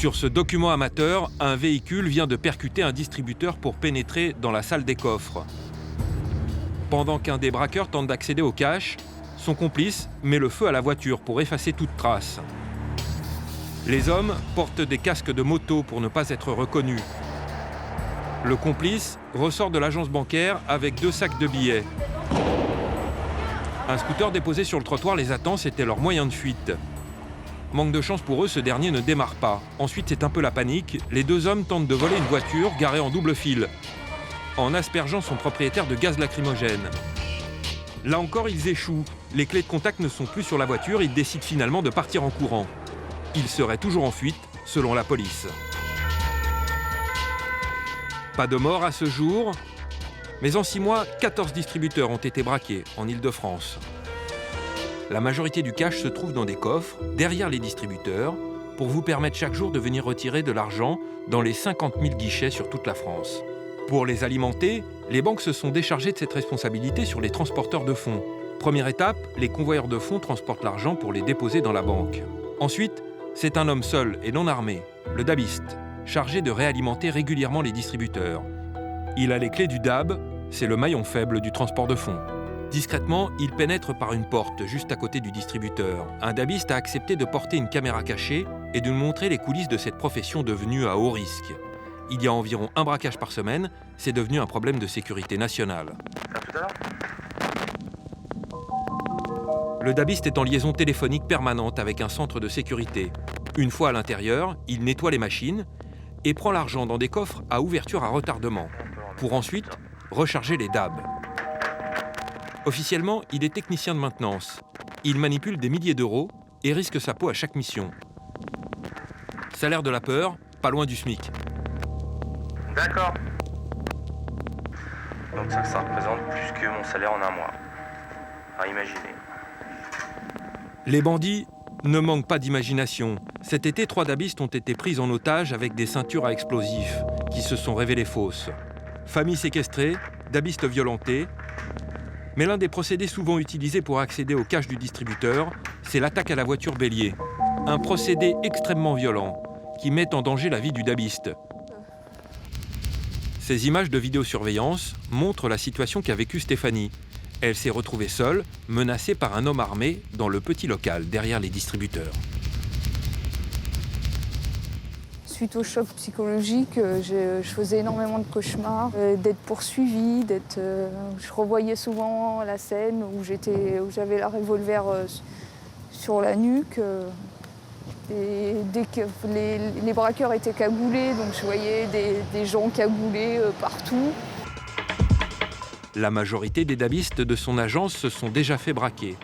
Sur ce document amateur, un véhicule vient de percuter un distributeur pour pénétrer dans la salle des coffres. Pendant qu'un des braqueurs tente d'accéder au cash, son complice met le feu à la voiture pour effacer toute trace. Les hommes portent des casques de moto pour ne pas être reconnus. Le complice ressort de l'agence bancaire avec 2 sacs de billets. Un scooter déposé sur le trottoir les attend, c'était leur moyen de fuite. Manque de chance pour eux, ce dernier ne démarre pas. Ensuite, c'est un peu la panique. Les 2 hommes tentent de voler une voiture garée en double fil, en aspergeant son propriétaire de gaz lacrymogène. Là encore, ils échouent. Les clés de contact ne sont plus sur la voiture, ils décident finalement de partir en courant. Ils seraient toujours en fuite, selon la police. Pas de mort à ce jour, mais en 6 mois, 14 distributeurs ont été braqués en Île-de-France. La majorité du cash se trouve dans des coffres, derrière les distributeurs, pour vous permettre chaque jour de venir retirer de l'argent dans les 50 000 guichets sur toute la France. Pour les alimenter, les banques se sont déchargées de cette responsabilité sur les transporteurs de fonds. Première étape, les convoyeurs de fonds transportent l'argent pour les déposer dans la banque. Ensuite, c'est un homme seul et non armé, le dabiste, chargé de réalimenter régulièrement les distributeurs. Il a les clés du DAB, c'est le maillon faible du transport de fonds. Discrètement, il pénètre par une porte juste à côté du distributeur. Un dabiste a accepté de porter une caméra cachée et de nous montrer les coulisses de cette profession devenue à haut risque. Il y a environ 1 braquage par semaine, c'est devenu un problème de sécurité nationale. À tout à l'heure. Le dabiste est en liaison téléphonique permanente avec un centre de sécurité. Une fois à l'intérieur, il nettoie les machines et prend l'argent dans des coffres à ouverture à retardement, pour ensuite recharger les DAB. Officiellement, il est technicien de maintenance. Il manipule des milliers d'euros et risque sa peau à chaque mission. Salaire de la peur, pas loin du SMIC. D'accord. Donc ça représente plus que mon salaire en un mois. À imaginer. Les bandits ne manquent pas d'imagination. Cet été, 3 dabistes ont été pris en otage avec des ceintures à explosifs qui se sont révélées fausses. Famille séquestrée, dabistes violentés. Mais l'un des procédés souvent utilisés pour accéder au cash du distributeur, c'est l'attaque à la voiture bélier. Un procédé extrêmement violent qui met en danger la vie du dabiste. Ces images de vidéosurveillance montrent la situation qu'a vécue Stéphanie. Elle s'est retrouvée seule, menacée par un homme armé dans le petit local derrière les distributeurs. Suite au choc psychologique, je faisais énormément de cauchemars, d'être poursuivie, je revoyais souvent la scène où j'avais la revolver sur la nuque. Et dès que les braqueurs étaient cagoulés, donc je voyais des gens cagoulés partout. La majorité des dabistes de son agence se sont déjà fait braquer.